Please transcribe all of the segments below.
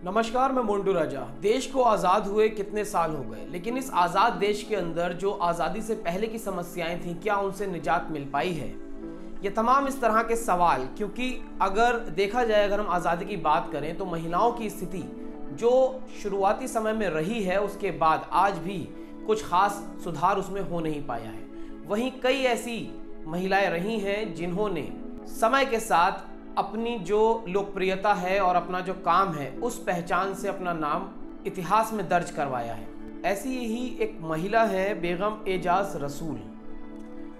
नमस्कार, मैं मोन्टू राजा। देश को आज़ाद हुए कितने साल हो गए, लेकिन इस आज़ाद देश के अंदर जो आज़ादी से पहले की समस्याएं थीं, क्या उनसे निजात मिल पाई है? ये तमाम इस तरह के सवाल, क्योंकि अगर देखा जाए, अगर हम आज़ादी की बात करें तो महिलाओं की स्थिति जो शुरुआती समय में रही है, उसके बाद आज भी कुछ खास सुधार उसमें हो नहीं पाया है। वहीं कई ऐसी महिलाएं रही हैं जिन्होंने समय के साथ अपनी जो लोकप्रियता है और अपना जो काम है, उस पहचान से अपना नाम इतिहास में दर्ज करवाया है। ऐसी ही एक महिला है बेगम एजाज रसूल।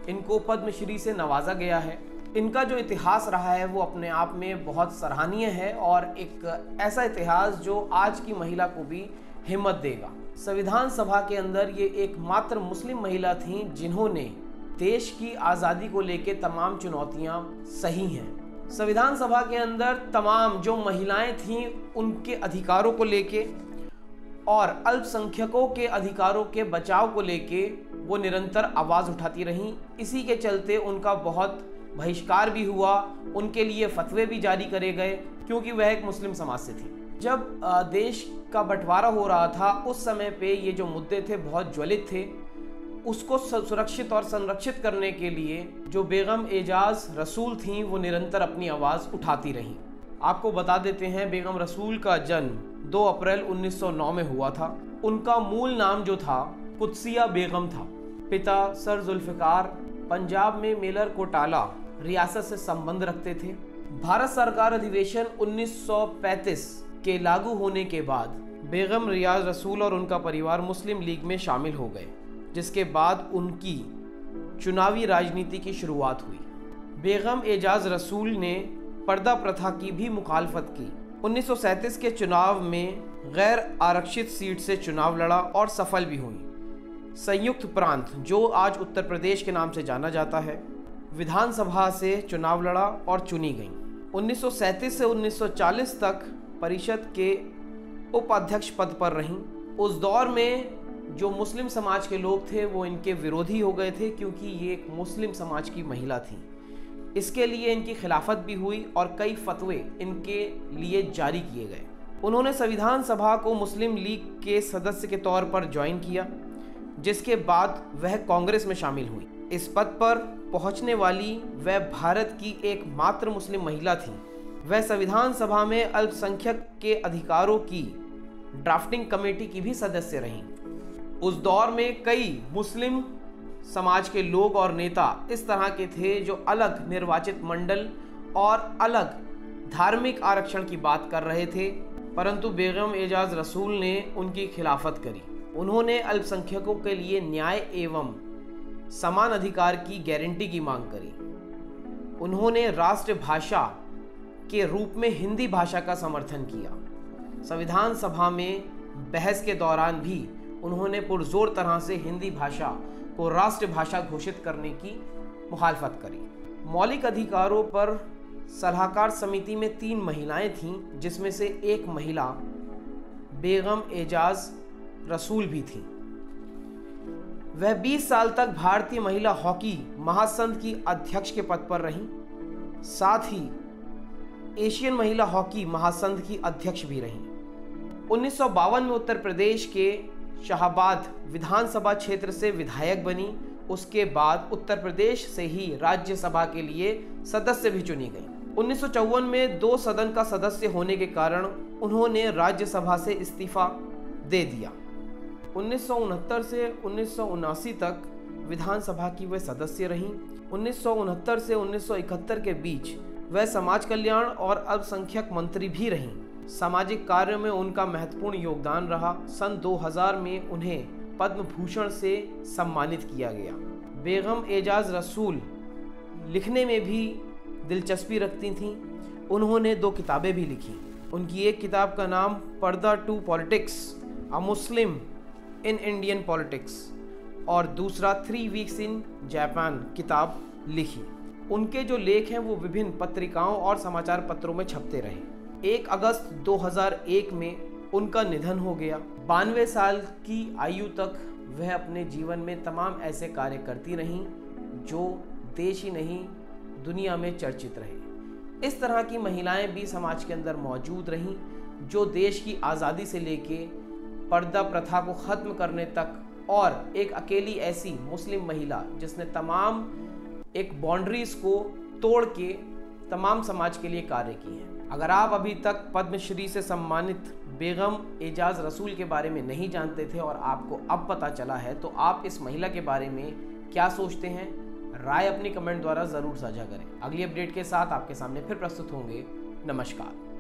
इनको पद्मश्री से नवाजा गया है। इनका जो इतिहास रहा है वो अपने आप में बहुत सराहनीय है और एक ऐसा इतिहास जो आज की महिला को भी हिम्मत देगा। संविधान सभा के अंदर ये एकमात्र मुस्लिम महिला थीं जिन्होंने देश की आज़ादी को लेकर तमाम चुनौतियां सही हैं। संविधान सभा के अंदर तमाम जो महिलाएं थीं उनके अधिकारों को लेके और अल्पसंख्यकों के अधिकारों के बचाव को लेके वो निरंतर आवाज़ उठाती रहीं। इसी के चलते उनका बहुत बहिष्कार भी हुआ, उनके लिए फतवे भी जारी करे गए, क्योंकि वह एक मुस्लिम समाज से थी। जब देश का बंटवारा हो रहा था, उस समय पे ये जो मुद्दे थे बहुत ज्वलित थे। उसको सुरक्षित और संरक्षित करने के लिए जो बेगम एजाज रसूल थीं वो निरंतर अपनी आवाज़ उठाती रहीं। आपको बता देते हैं, बेगम रसूल का जन्म 2 अप्रैल 1909 में हुआ था। उनका मूल नाम जो था कुदसिया बेगम था। पिता सर जुल्फ़िकार पंजाब में मेलर कोटाला रियासत से संबंध रखते थे। भारत सरकार अधिवेशन 1935 के लागू होने के बाद बेगम रियाज रसूल और उनका परिवार मुस्लिम लीग में शामिल हो गए, जिसके बाद उनकी चुनावी राजनीति की शुरुआत हुई। बेगम एजाज रसूल ने पर्दा प्रथा की भी मुखालफत की। 1937 के चुनाव में गैर आरक्षित सीट से चुनाव लड़ा और सफल भी हुई। संयुक्त प्रांत, जो आज उत्तर प्रदेश के नाम से जाना जाता है, विधानसभा से चुनाव लड़ा और चुनी गई। 1937 से 1940 तक परिषद के उपाध्यक्ष पद पर रहीं। उस दौर में जो मुस्लिम समाज के लोग थे वो इनके विरोधी हो गए थे, क्योंकि ये एक मुस्लिम समाज की महिला थी। इसके लिए इनकी खिलाफत भी हुई और कई फतवे इनके लिए जारी किए गए। उन्होंने संविधान सभा को मुस्लिम लीग के सदस्य के तौर पर ज्वाइन किया, जिसके बाद वह कांग्रेस में शामिल हुई। इस पद पर पहुंचने वाली वह भारत की एकमात्र मुस्लिम महिला थी। वह संविधान सभा में अल्पसंख्यक के अधिकारों की ड्राफ्टिंग कमेटी की भी सदस्य रहीं। उस दौर में कई मुस्लिम समाज के लोग और नेता इस तरह के थे जो अलग निर्वाचित मंडल और अलग धार्मिक आरक्षण की बात कर रहे थे, परंतु बेगम एजाज रसूल ने उनकी खिलाफत करी। उन्होंने अल्पसंख्यकों के लिए न्याय एवं समान अधिकार की गारंटी की मांग करी। उन्होंने राष्ट्रभाषा के रूप में हिंदी भाषा का समर्थन किया। संविधान सभा में बहस के दौरान भी उन्होंने पुरजोर तरह से हिंदी भाषा को राष्ट्रभाषा घोषित करने की मुखालफत करी। मौलिक अधिकारों पर सलाहकार समिति में 3 महिलाएं थीं, जिसमें से एक महिला बेगम एजाज रसूल भी थी। वह 20 साल तक भारतीय महिला हॉकी महासंघ की अध्यक्ष के पद पर रहीं। साथ ही एशियन महिला हॉकी महासंघ की अध्यक्ष भी रहीं। 1952 में उत्तर प्रदेश के शाहबाद विधानसभा क्षेत्र से विधायक बनी। उसके बाद उत्तर प्रदेश से ही राज्यसभा के लिए सदस्य भी चुनी गई। 1954 में 2 सदन का सदस्य होने के कारण उन्होंने राज्यसभा से इस्तीफा दे दिया। 1969 से 1979 तक विधानसभा की वे सदस्य रहीं। 1969 से 1971 के बीच वह समाज कल्याण और अल्पसंख्यक मंत्री भी रहीं। सामाजिक कार्य में उनका महत्वपूर्ण योगदान रहा। सन 2000 में उन्हें पद्म भूषण से सम्मानित किया गया। बेगम एजाज रसूल लिखने में भी दिलचस्पी रखती थीं। उन्होंने 2 किताबें भी लिखी। उनकी एक किताब का नाम purdah to politics, a Muslim in Indian politics, और दूसरा 3 वीक्स इन जापान किताब लिखी। उनके जो लेख हैं वो विभिन्न पत्रिकाओं और समाचार पत्रों में छपते रहे। 1 अगस्त 2001 में उनका निधन हो गया। 92 साल की आयु तक वह अपने जीवन में तमाम ऐसे कार्य करती रहीं जो देश ही नहीं दुनिया में चर्चित रहे। इस तरह की महिलाएं भी समाज के अंदर मौजूद रहीं जो देश की आज़ादी से लेके पर्दा प्रथा को ख़त्म करने तक, और एक अकेली ऐसी मुस्लिम महिला जिसने तमाम एक बाउंड्रीज़ को तोड़ के तमाम समाज के लिए कार्य किए हैं। अगर आप अभी तक पद्मश्री से सम्मानित बेगम एजाज रसूल के बारे में नहीं जानते थे और आपको अब पता चला है, तो आप इस महिला के बारे में क्या सोचते हैं? राय अपनी कमेंट द्वारा ज़रूर साझा करें। अगली अपडेट के साथ आपके सामने फिर प्रस्तुत होंगे। नमस्कार।